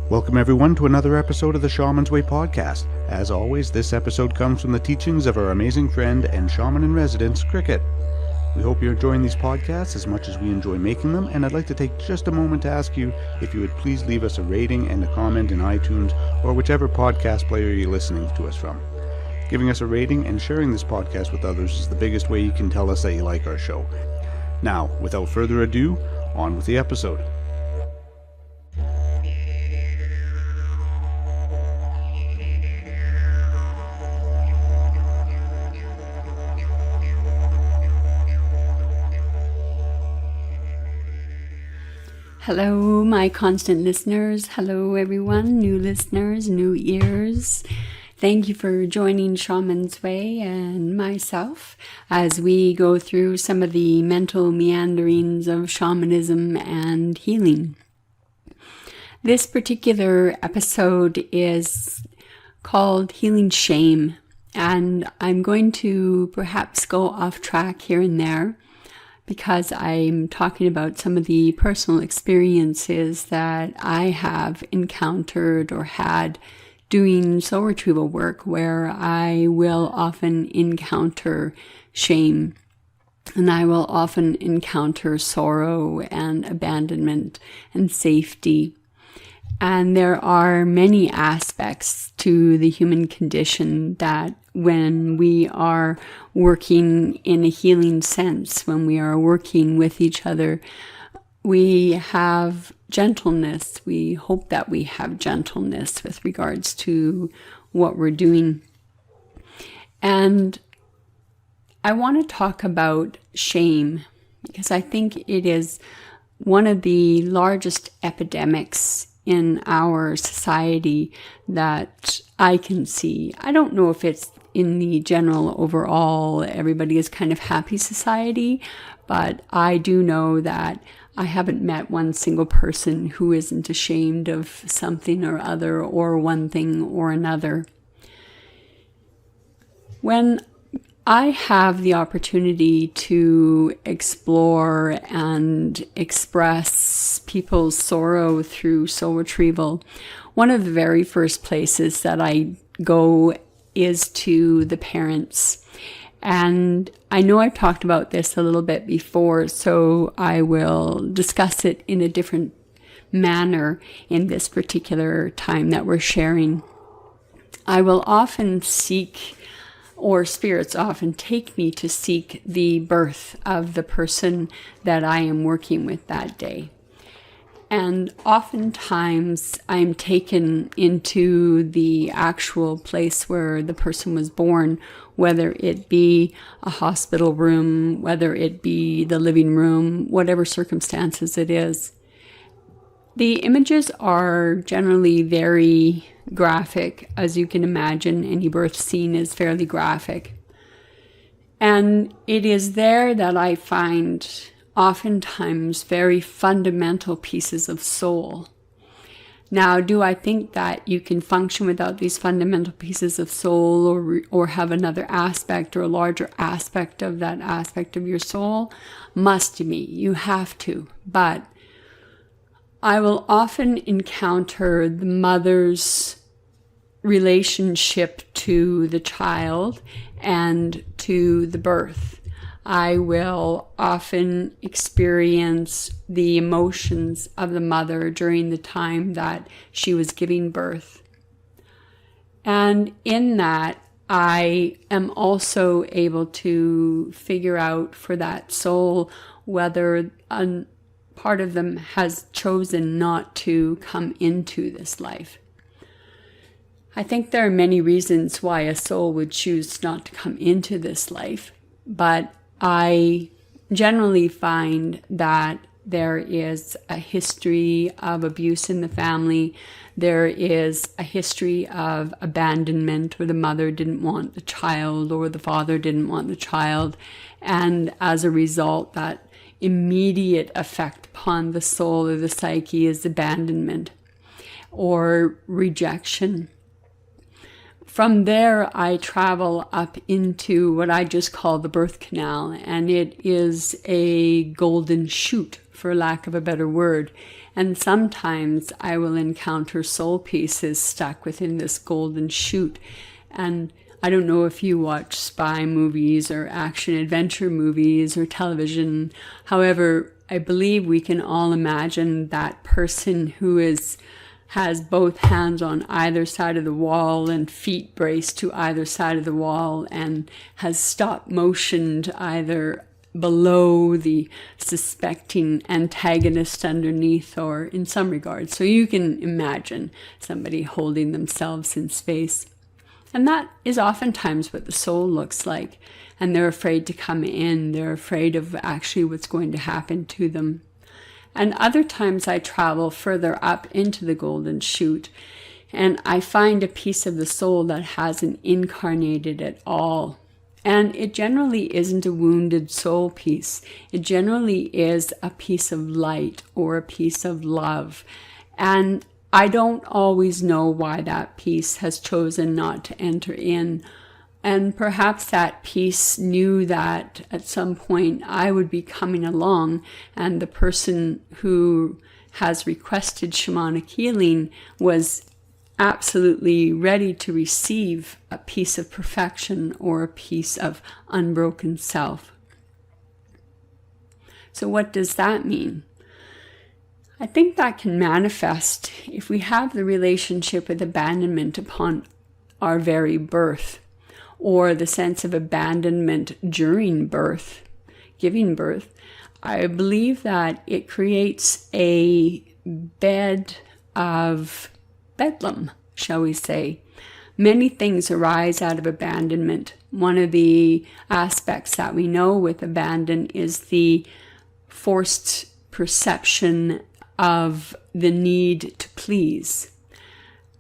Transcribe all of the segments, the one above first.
Welcome everyone to another episode of the Shaman's Way podcast. As always, this episode comes from the teachings of our amazing friend and shaman in residence, Kriket. We hope you're enjoying these podcasts as much as we enjoy making them, and I'd like to take just a moment to ask you if you would please leave us a rating and a comment in iTunes or whichever podcast player you're listening to us from. Giving us a rating and sharing this podcast with others is the biggest way you can tell us that you like our show. Now, without further ado, on with the episode. Hello, my constant listeners. Hello, everyone. New listeners, new ears. Thank you for joining Shaman's Way and myself as we go through some of the mental meanderings of shamanism and healing. This particular episode is called Healing Shame, and I'm going to perhaps go off track here and there, because I'm talking about some of the personal experiences that I have encountered or had doing soul retrieval work, where I will often encounter shame, and I will often encounter sorrow and abandonment and safety. And there are many aspects to the human condition that when we are working in a healing sense, when we are working with each other, we have gentleness. We hope that we have gentleness with regards to what we're doing. And I want to talk about shame because I think it is one of the largest epidemics in our society that I can see. I don't know if it's in the general overall, everybody is kind of happy society, but I do know that I haven't met one single person who isn't ashamed of something or other, or one thing or another. When I have the opportunity to explore and express people's sorrow through soul retrieval, one of the very first places that I go is to the parents. And I know I've talked about this a little bit before, so I will discuss it in a different manner in this particular time that we're sharing. I will often seek, or spirits often take me to seek, the birth of the person that I am working with that day. And oftentimes I'm taken into the actual place where the person was born, whether it be a hospital room, whether it be the living room, whatever circumstances it is. The images are generally very graphic. As you can imagine, any birth scene is fairly graphic. And it is there that I find oftentimes very fundamental pieces of soul. Now, do I think that you can function without these fundamental pieces of soul, or have another aspect or a larger aspect of that aspect of your soul? Must be. You have to. But I will often encounter the mother's relationship to the child and to the birth. I will often experience the emotions of the mother during the time that she was giving birth. And in that, I am also able to figure out for that soul whether a part of them has chosen not to come into this life. I think there are many reasons why a soul would choose not to come into this life, but I generally find that there is a history of abuse in the family. There is a history of abandonment, where the mother didn't want the child or the father didn't want the child. And as a result, that immediate effect upon the soul or the psyche is abandonment or rejection. From there, I travel up into what I just call the birth canal, and it is a golden chute for lack of a better word. And sometimes I will encounter soul pieces stuck within this golden chute. And I don't know if you watch spy movies or action adventure movies or television. However, I believe we can all imagine that person who has both hands on either side of the wall and feet braced to either side of the wall and has stop motioned either below the suspecting antagonist underneath or in some regards. So you can imagine somebody holding themselves in space. And that is oftentimes what the soul looks like. And they're afraid to come in. They're afraid of actually what's going to happen to them. And other times I travel further up into the golden chute and I find a piece of the soul that hasn't incarnated at all. And it generally isn't a wounded soul piece. It generally is a piece of light or a piece of love. And I don't always know why that piece has chosen not to enter in. And perhaps that piece knew that at some point I would be coming along, and the person who has requested shamanic healing was absolutely ready to receive a piece of perfection or a piece of unbroken self. So what does that mean? I think that can manifest if we have the relationship with abandonment upon our very birth, or the sense of abandonment during birth, giving birth. I believe that it creates a bed of bedlam, shall we say. Many things arise out of abandonment. One of the aspects that we know with abandon is the forced perception of the need to please.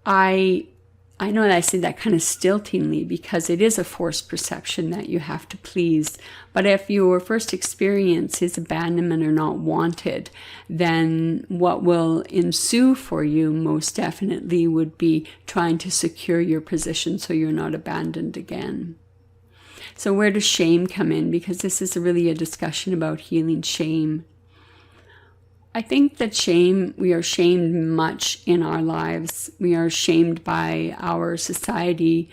I know that I say that kind of stiltingly because it is a forced perception that you have to please. But if your first experience is abandonment or not wanted, then what will ensue for you most definitely would be trying to secure your position so you're not abandoned again. So where does shame come in? Because this is really a discussion about healing shame. I think that we are shamed much in our lives. We are shamed by our society.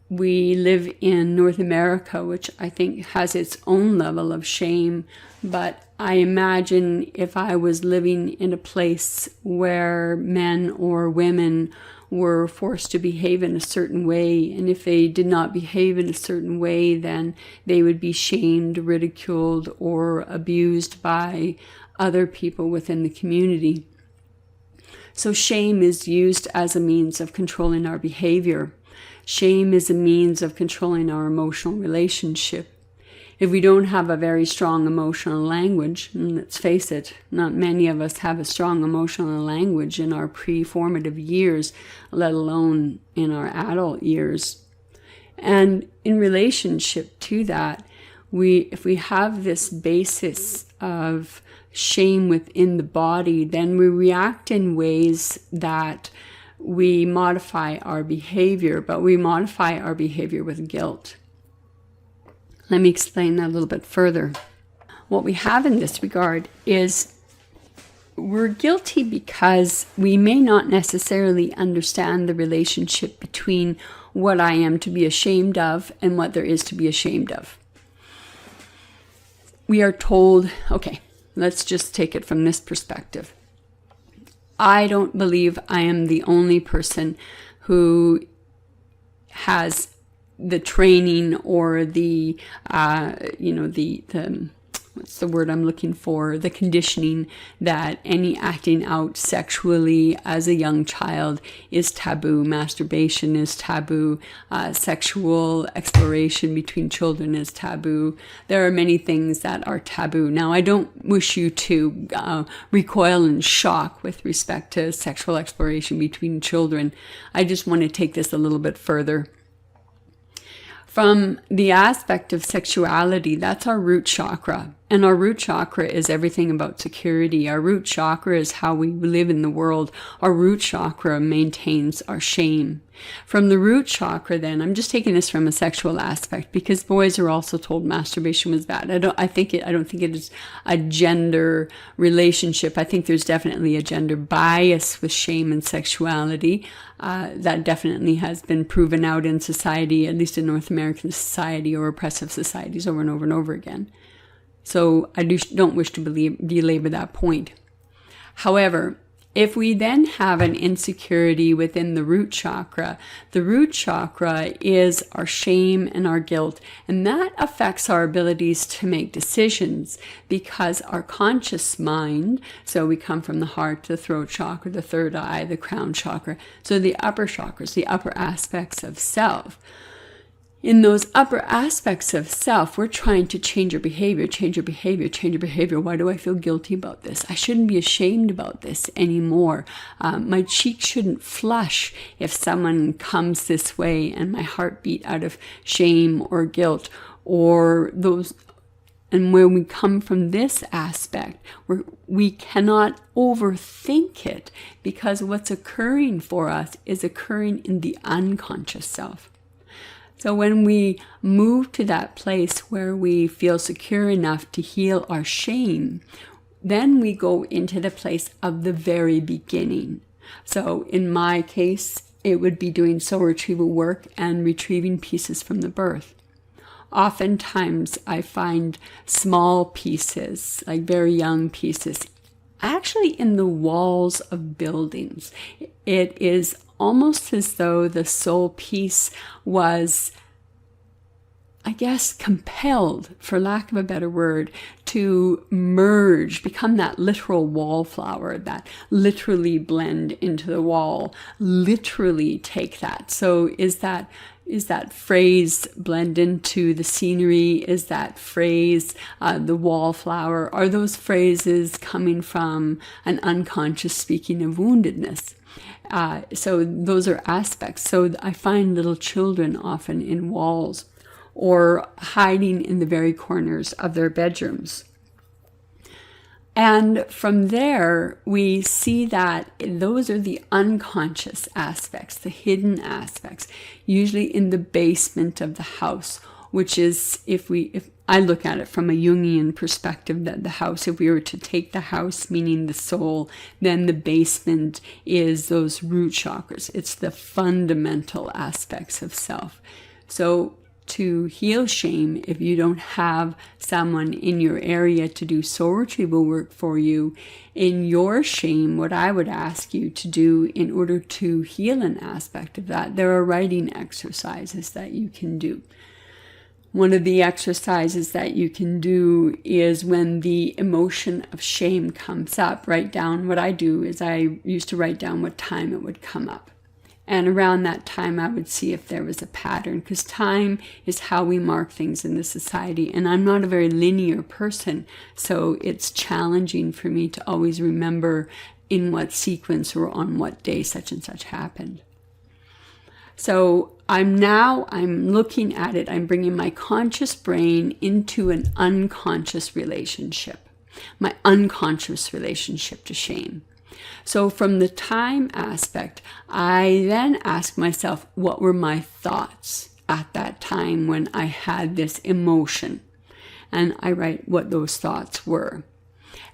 We live in North America, which I think has its own level of shame. But I imagine if I was living in a place where men or women were forced to behave in a certain way, and if they did not behave in a certain way, then they would be shamed, ridiculed, or abused by other people within the community. So shame is used as a means of controlling our behavior. Shame is a means of controlling our emotional relationship. If we don't have a very strong emotional language, and let's face it, not many of us have a strong emotional language in our pre-formative years, let alone in our adult years. And in relationship to that, if we have this basis of shame within the body, then we react in ways that we modify our behavior, but we modify our behavior with guilt. Let me explain that a little bit further. What we have in this regard is we're guilty because we may not necessarily understand the relationship between what I am to be ashamed of and what there is to be ashamed of. We are told, okay, let's just take it from this perspective. I don't believe I am the only person who has the training or the what's the word I'm looking for? The conditioning that any acting out sexually as a young child is taboo. Masturbation is taboo. Sexual exploration between children is taboo. There are many things that are taboo. Now, I don't wish you to recoil in shock with respect to sexual exploration between children. I just want to take this a little bit further. From the aspect of sexuality, that's our root chakra. And our root chakra is everything about security. Our root chakra is how we live in the world. Our root chakra maintains our shame. From the root chakra, then, I'm just taking this from a sexual aspect because boys are also told masturbation was bad. I don't think it is a gender relationship. I think there's definitely a gender bias with shame and sexuality. That definitely has been proven out in society, at least in North American society or oppressive societies, over and over and over again. So I don't wish to belabor that point. However, if we then have an insecurity within the root chakra is our shame and our guilt, and that affects our abilities to make decisions because our conscious mind, so we come from the heart to the throat chakra, the third eye, the crown chakra, so the upper chakras, the upper aspects of self. In those upper aspects of self, we're trying to change your behavior. Why do I feel guilty about this? I shouldn't be ashamed about this anymore. My cheek shouldn't flush if someone comes this way, and my heart beat out of shame or guilt or those. And when we come from this aspect, we cannot overthink it because what's occurring for us is occurring in the unconscious self. So when we move to that place where we feel secure enough to heal our shame, then we go into the place of the very beginning. So in my case, it would be doing soul retrieval work and retrieving pieces from the birth. Oftentimes I find small pieces, like very young pieces, actually in the walls of buildings. It is almost as though the soul piece was, I guess, compelled, for lack of a better word, to merge, become that literal wallflower, that literally blend into the wall, literally take that. So is that phrase blend into the scenery? Is that phrase the wallflower? Are those phrases coming from an unconscious speaking of woundedness? So those are aspects. So I find little children often in walls or hiding in the very corners of their bedrooms. And from there, we see that those are the unconscious aspects, the hidden aspects, usually in the basement of the house, which is, if I look at it from a Jungian perspective, that the house, if we were to take the house, meaning the soul, then the basement is those root chakras. It's the fundamental aspects of self. So to heal shame, if you don't have someone in your area to do soul retrieval work for you, in your shame, what I would ask you to do in order to heal an aspect of that, there are writing exercises that you can do. One of the exercises that you can do is when the emotion of shame comes up, write down. What I do is I used to write down what time it would come up. And around that time, I would see if there was a pattern, because time is how we mark things in the society. And I'm not a very linear person, so it's challenging for me to always remember in what sequence or on what day such and such happened. So I'm looking at it, I'm bringing my conscious brain into an unconscious relationship, my unconscious relationship to shame. So from the time aspect, I then ask myself, what were my thoughts at that time when I had this emotion? And I write what those thoughts were.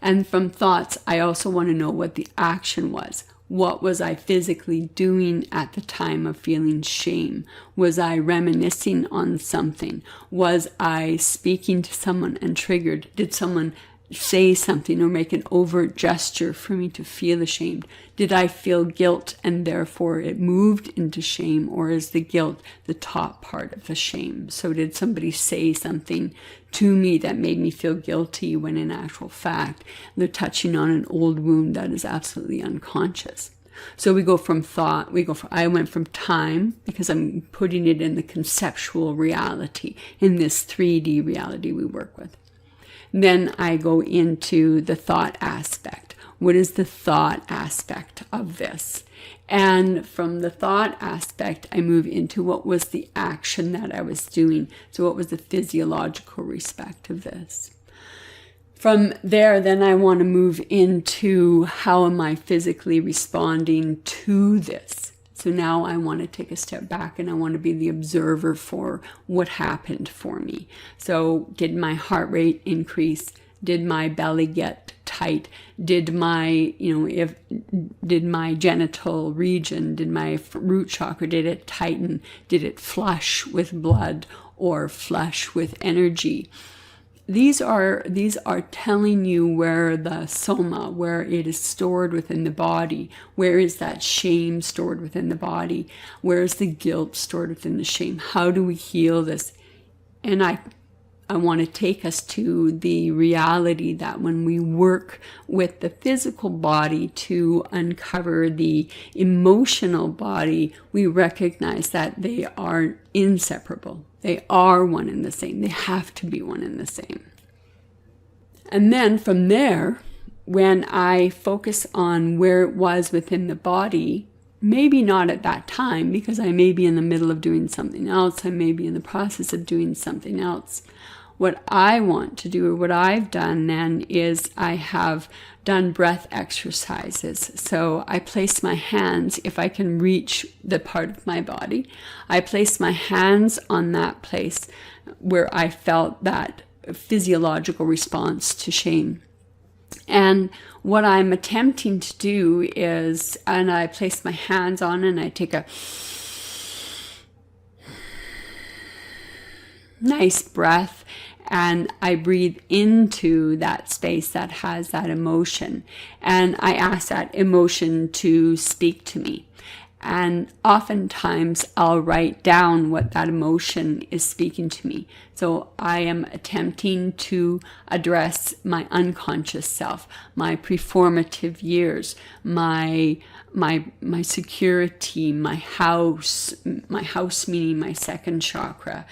And from thoughts, I also want to know what the action was. What was I physically doing at the time of feeling shame? Was I reminiscing on something? Was I speaking to someone and triggered? Did someone say something or make an overt gesture for me to feel ashamed? Did I feel guilt and therefore it moved into shame, or is the guilt the top part of the shame? So did somebody say something to me that made me feel guilty when in actual fact they're touching on an old wound that is absolutely unconscious? So we go from thought, I went from time, because I'm putting it in the conceptual reality, in this 3D reality we work with. Then I go into the thought aspect. What is the thought aspect of this? And from the thought aspect, I move into what was the action that I was doing. So what was the physiological respect of this? From there, then I want to move into how am I physically responding to this. So now I want to take a step back and I want to be the observer for what happened for me. So did my heart rate increase? Did my belly get tight? Did my, did my genital region, did my root chakra, did it tighten? Did it flush with blood or flush with energy? These are telling you where the soma, where it is stored within the body. Where is that shame stored within the body? Where is the guilt stored within the shame? How do we heal this? And I want to take us to the reality that when we work with the physical body to uncover the emotional body, we recognize that they are inseparable. They are one and the same. They have to be one and the same. And then from there, when I focus on where it was within the body, maybe not at that time, because I may be in the middle of doing something else. I may be in the process of doing something else. What I want to do, or what I've done then, is I have done breath exercises. So I place my hands, if I can reach the part of my body, I place my hands on that place where I felt that physiological response to shame. And what I'm attempting to do is, and I place my hands on and I take a nice breath, and I breathe into that space that has that emotion. And I ask that emotion to speak to me. And oftentimes I'll write down what that emotion is speaking to me. So I am attempting to address my unconscious self, my preformative years, my security, my house meaning my second chakra,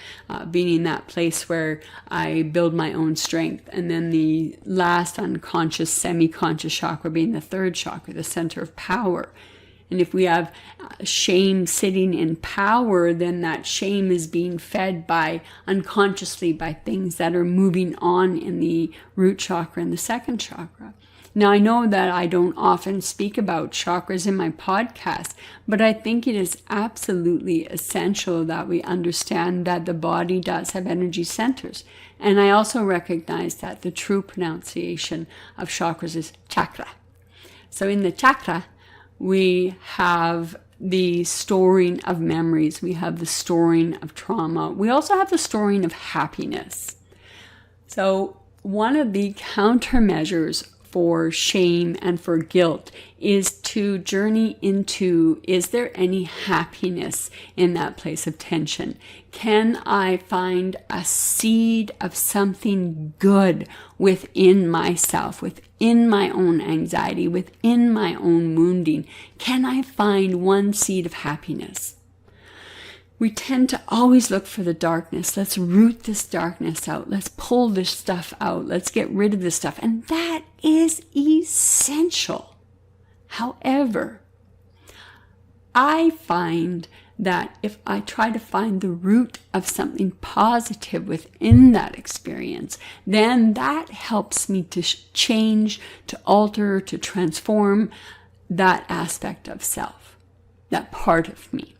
being in that place where I build my own strength. And then the last unconscious, semi-conscious chakra being the third chakra, the center of power. And if we have shame sitting in power, then that shame is being fed by unconsciously by things that are moving on in the root chakra and the second chakra. Now, I know that I don't often speak about chakras in my podcast, but I think it is absolutely essential that we understand that the body does have energy centers. And I also recognize that the true pronunciation of chakras is chakra. So in the chakra, we have the storing of memories. We have the storing of trauma. We also have the storing of happiness. So one of the countermeasures for shame and for guilt is to journey into, is there any happiness in that place of tension? Can I find a seed of something good within myself, within my own anxiety, within my own wounding? Can I find one seed of happiness? We tend to always look for the darkness. Let's root this darkness out. Let's pull this stuff out. Let's get rid of this stuff. And that is essential. However, I find that if I try to find the root of something positive within that experience, then that helps me to change, to alter, to transform that aspect of self, that part of me.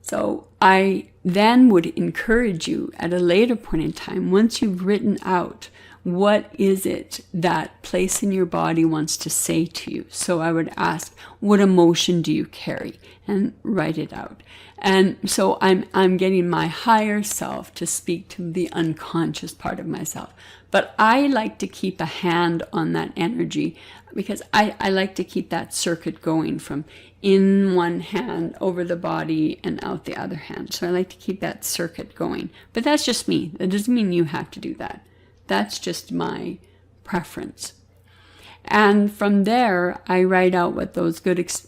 So I then would encourage you at a later point in time, once you've written out what is it that place in your body wants to say to you. So I would ask, what emotion do you carry? And write it out. And so I'm getting my higher self to speak to the unconscious part of myself. But I like to keep a hand on that energy because I like to keep that circuit going from in one hand over the body and out the other hand. So I like to keep that circuit going. But that's just me. That doesn't mean you have to do that. That's just my preference. And from there, I write out what those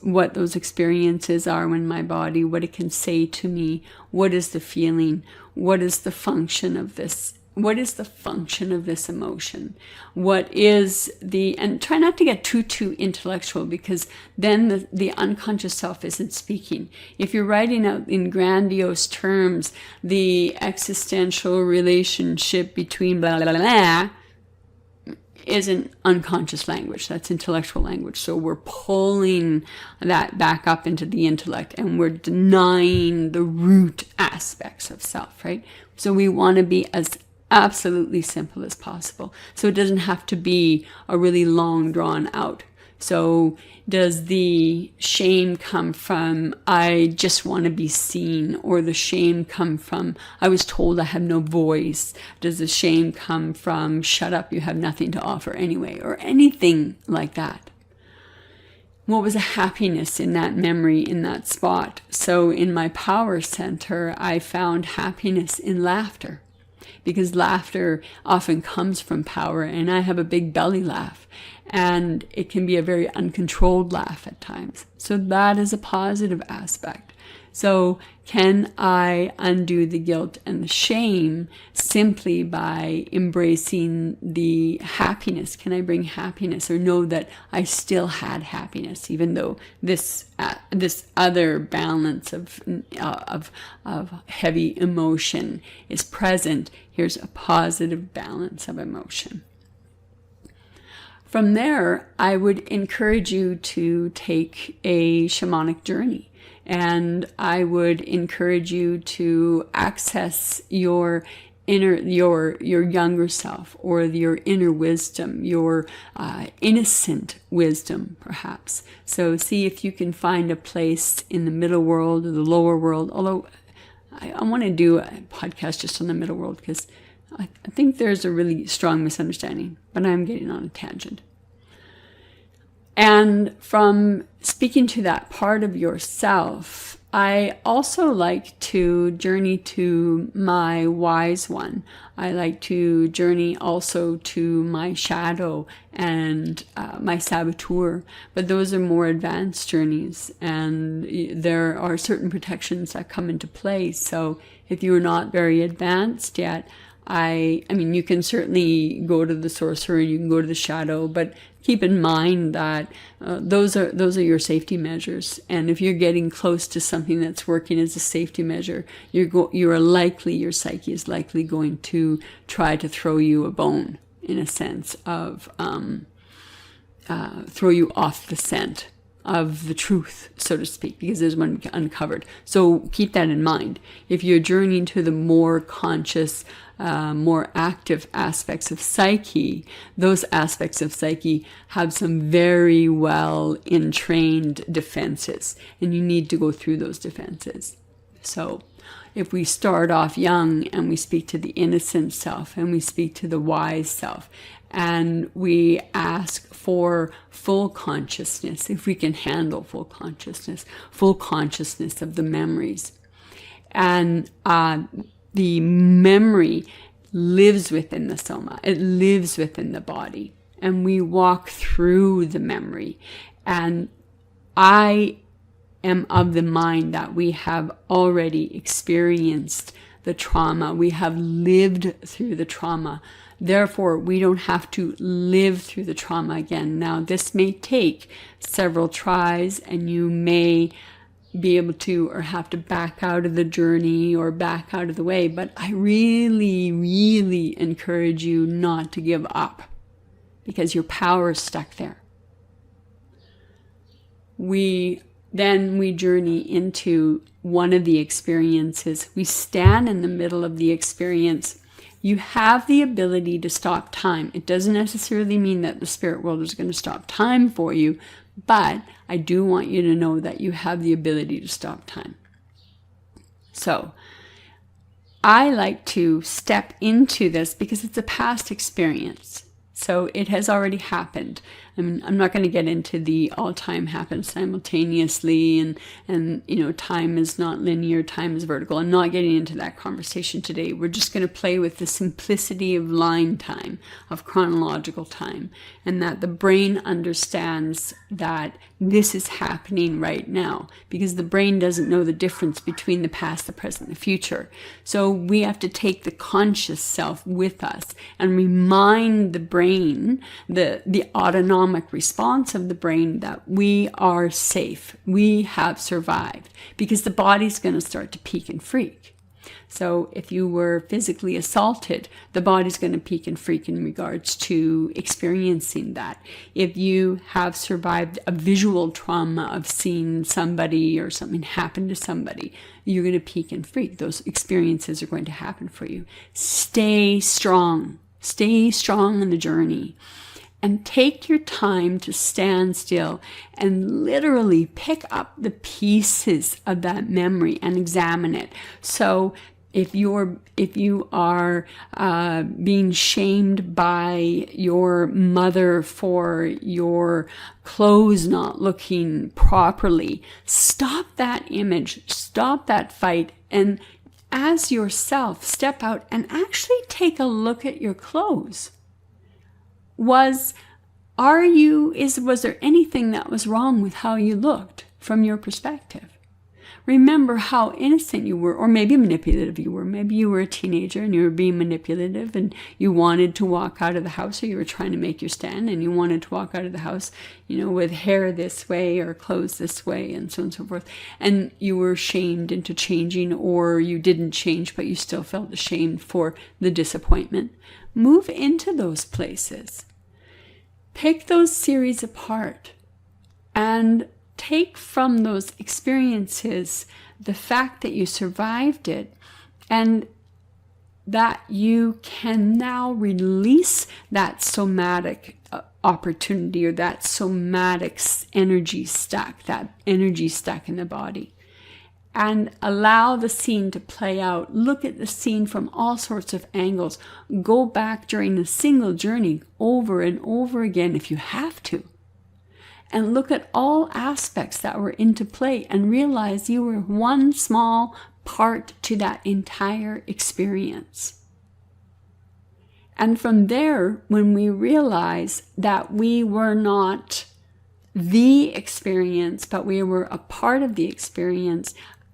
what those experiences are in my body, what it can say to me, what is the feeling, what is the function of this, what is the function of this emotion, what is the, and try not to get too intellectual because then the unconscious self isn't speaking. If you're writing out in grandiose terms, the existential relationship between blah, blah, blah, blah, isn't unconscious language. That's intellectual language. So we're pulling that back up into the intellect, and we're denying the root aspects of self, right? So we want to be as absolutely simple as possible. So it doesn't have to be a really long drawn out. So does the shame come from, I just want to be seen? Or the shame come from, I was told I have no voice? Does the shame come from, shut up, you have nothing to offer anyway? Or anything like that. What was the happiness in that memory, in that spot? So in my power center, I found happiness in laughter. Because laughter often comes from power, and I have a big belly laugh, and it can be a very uncontrolled laugh at times. So that is a positive aspect. So can I undo the guilt and the shame simply by embracing the happiness? Can I bring happiness, or know that I still had happiness, even though this other balance of heavy emotion is present? Here's a positive balance of emotion. From there, I would encourage you to take a shamanic journey. And I would encourage you to access your younger self, or your inner wisdom, your innocent wisdom, perhaps. So see if you can find a place in the middle world or the lower world. Although I want to do a podcast just on the middle world, because I think there's a really strong misunderstanding, but I'm getting on a tangent. And from speaking to that part of yourself, I also like to journey to my wise one. I like to journey also to my shadow and my saboteur. But those are more advanced journeys, and there are certain protections that come into play. So if you're not very advanced yet, I mean, you can certainly go to the sorcerer, you can go to the shadow, but keep in mind that those are your safety measures. And if you're getting close to something that's working as a safety measure, your psyche is likely going to try to throw you a bone, in a sense of throw you off the scent of the truth, so to speak, because there's one uncovered. So keep that in mind. If you're journeying to the more conscious, more active aspects of psyche, those aspects of psyche have some very well entrained defenses, and you need to go through those defenses. So if we start off young and we speak to the innocent self, and we speak to the wise self, and we ask for full consciousness, if we can handle full consciousness of the memories. And the memory lives within the soma. It lives within the body. And we walk through the memory. And I am of the mind that we have already experienced the trauma. We have lived through the trauma. Therefore, we don't have to live through the trauma again. Now, this may take several tries, and you may be able to, or have to, back out of the journey or back out of the way. But I really, really encourage you not to give up, because your power is stuck there. Then we journey into one of the experiences. We stand in the middle of the experience. You have the ability to stop time. It doesn't necessarily mean that the spirit world is going to stop time for you, but I do want you to know that you have the ability to stop time. So I like to step into this because it's a past experience. So it has already happened. I mean, I'm not going to get into the all time happens simultaneously and time is not linear, time is vertical. I'm not getting into that conversation today. We're just going to play with the simplicity of line time, of chronological time, and that the brain understands that this is happening right now, because the brain doesn't know the difference between the past, the present, the future. So we have to take the conscious self with us and remind the brain, the autonomic response of the brain, that we are safe, we have survived, because the body's going to start to peak and freak. So if you were physically assaulted, the body's going to peak and freak in regards to experiencing that. If you have survived a visual trauma of seeing somebody or something happen to somebody, you're going to peak and freak. Those experiences are going to happen for you. Stay strong. Stay strong in the journey. And take your time to stand still and literally pick up the pieces of that memory and examine it. So if you are being shamed by your mother for your clothes not looking properly, stop that image, stop that fight, and as yourself, step out and actually take a look at your clothes. Was there anything that was wrong with how you looked from your perspective? Remember how innocent you were, or maybe manipulative you were. Maybe you were a teenager and you were being manipulative and you wanted to walk out of the house, or you were trying to make your stand and you wanted to walk out of the house, with hair this way or clothes this way and so on and so forth. And you were shamed into changing, or you didn't change, but you still felt ashamed for the disappointment. Move into those places. Pick those series apart and take from those experiences the fact that you survived it and that you can now release that somatic opportunity or that somatic energy stuck in the body. And allow the scene to play out. Look at the scene from all sorts of angles. Go back during a single journey over and over again if you have to. And look at all aspects that were into play and realize you were one small part to that entire experience. And from there, when we realize that we were not the experience, but we were a part of the experience,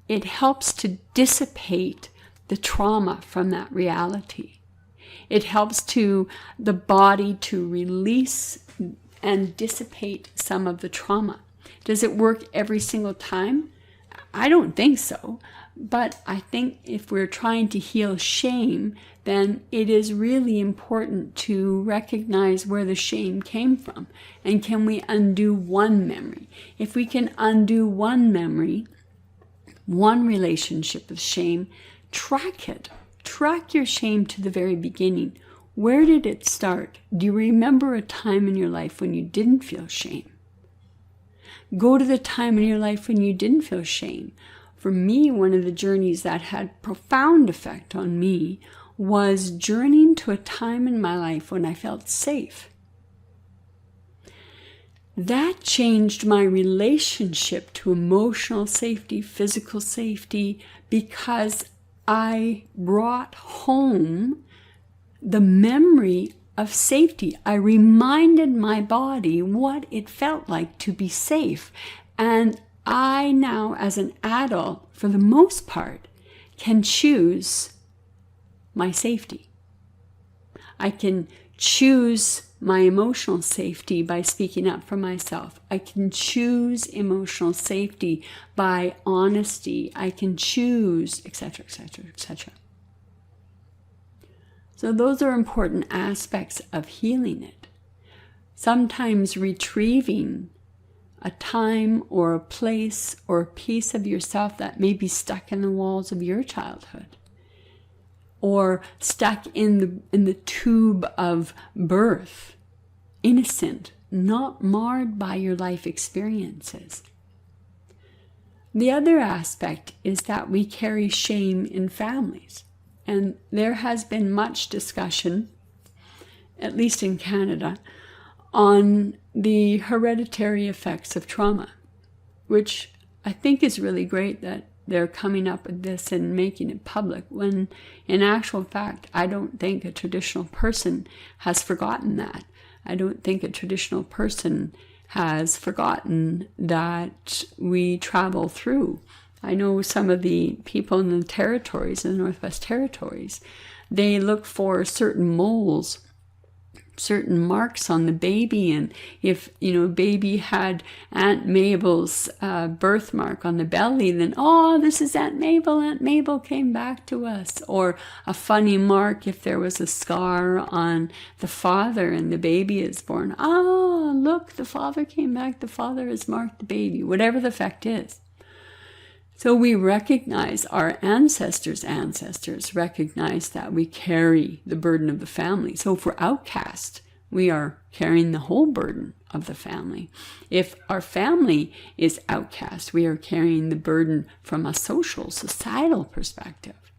it helps to dissipate the trauma from that reality. It helps the body to release and dissipate some of the trauma. Does it work every single time? I don't think so. But I think if we're trying to heal shame, then it is really important to recognize where the shame came from. And can we undo one memory? If we can undo one memory, one relationship with shame, track it. Track your shame to the very beginning. Where did it start? Do you remember a time in your life when you didn't feel shame? Go to the time in your life when you didn't feel shame. For me, one of the journeys that had profound effect on me was journeying to a time in my life when I felt safe. That changed my relationship to emotional safety, physical safety, because I brought home the memory of safety. I reminded my body what it felt like to be safe. And I now, as an adult, for the most part, can choose my safety. I can choose my emotional safety by speaking up for myself. I can choose emotional safety by honesty. I can choose, etc., etc., etc. So those are important aspects of healing it. Sometimes retrieving a time or a place or a piece of yourself that may be stuck in the walls of your childhood, or stuck in the tube of birth, innocent, not marred by your life experiences. The other aspect is that we carry shame in families. And there has been much discussion, at least in Canada, on the hereditary effects of trauma, which I think is really great that they're coming up with this and making it public, when in actual fact, I don't think a traditional person has forgotten that. I don't think a traditional person has forgotten that we travel through. I know some of the people in the territories, in the Northwest Territories, they look for certain moles certain marks on the baby, and if baby had Aunt Mabel's birthmark on the belly, then this is Aunt Mabel came back to us. Or a funny mark if there was a scar on the father and the baby is born. Look, the father came back, the father has marked the baby, whatever the effect is. So we recognize our ancestors recognize that we carry the burden of the family. So if we're outcast, we are carrying the whole burden of the family. If our family is outcast, we are carrying the burden from a societal perspective.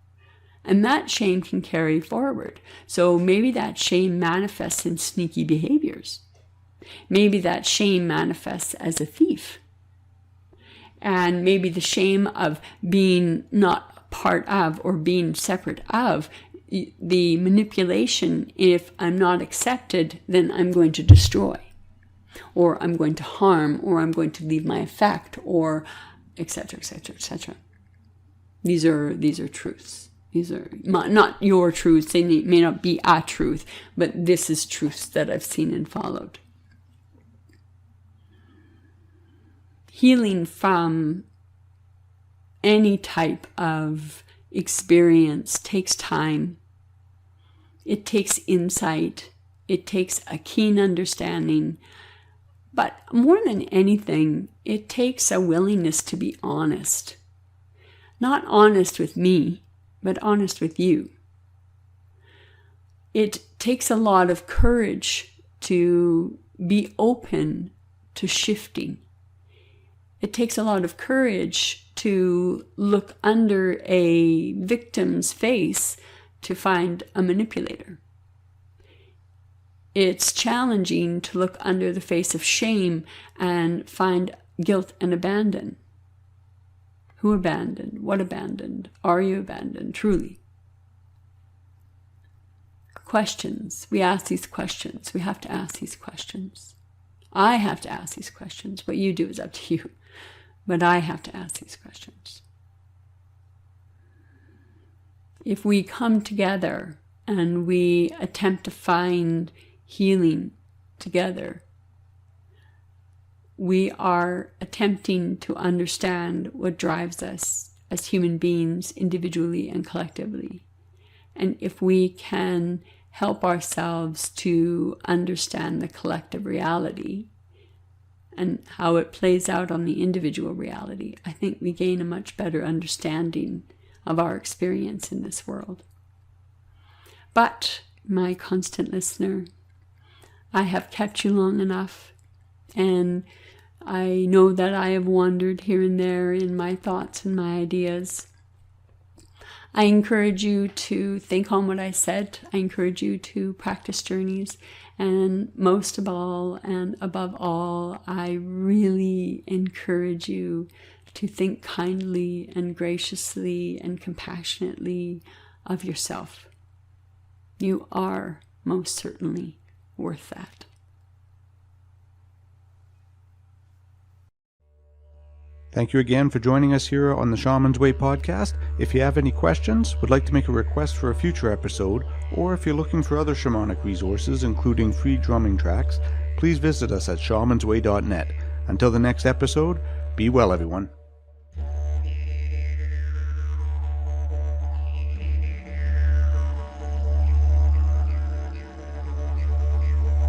And that shame can carry forward. So maybe that shame manifests in sneaky behaviors. Maybe that shame manifests as a thief. And maybe the shame of being not part of or being separate of the manipulation. If I'm not accepted, then I'm going to destroy, or I'm going to harm, or I'm going to leave my effect, or etc., etc., etc. These are truths. These are not your truths. They may not be a truth, but this is truths that I've seen and followed. Healing from any type of experience takes time. It takes insight. It takes a keen understanding. But more than anything, it takes a willingness to be honest. Not honest with me, but honest with you. It takes a lot of courage to be open to shifting. It takes a lot of courage to look under a victim's face to find a manipulator. It's challenging to look under the face of shame and find guilt and abandon. Who abandoned? What abandoned? Are you abandoned, truly? Questions. We ask these questions. We have to ask these questions. I have to ask these questions. What you do is up to you. But I have to ask these questions. If we come together and we attempt to find healing together, we are attempting to understand what drives us as human beings individually and collectively. And if we can help ourselves to understand the collective reality and how it plays out on the individual reality, I think we gain a much better understanding of our experience in this world. But, my constant listener, I have kept you long enough, and I know that I have wandered here and there in my thoughts and my ideas. I encourage you to think on what I said. I encourage you to practice journeys. And most of all, and above all, I really encourage you to think kindly and graciously and compassionately of yourself. You are most certainly worth that. Thank you again for joining us here on the Shaman's Way podcast. If you have any questions, would like to make a request for a future episode, or if you're looking for other shamanic resources, including free drumming tracks, please visit us at shamansway.net. Until the next episode, be well, everyone.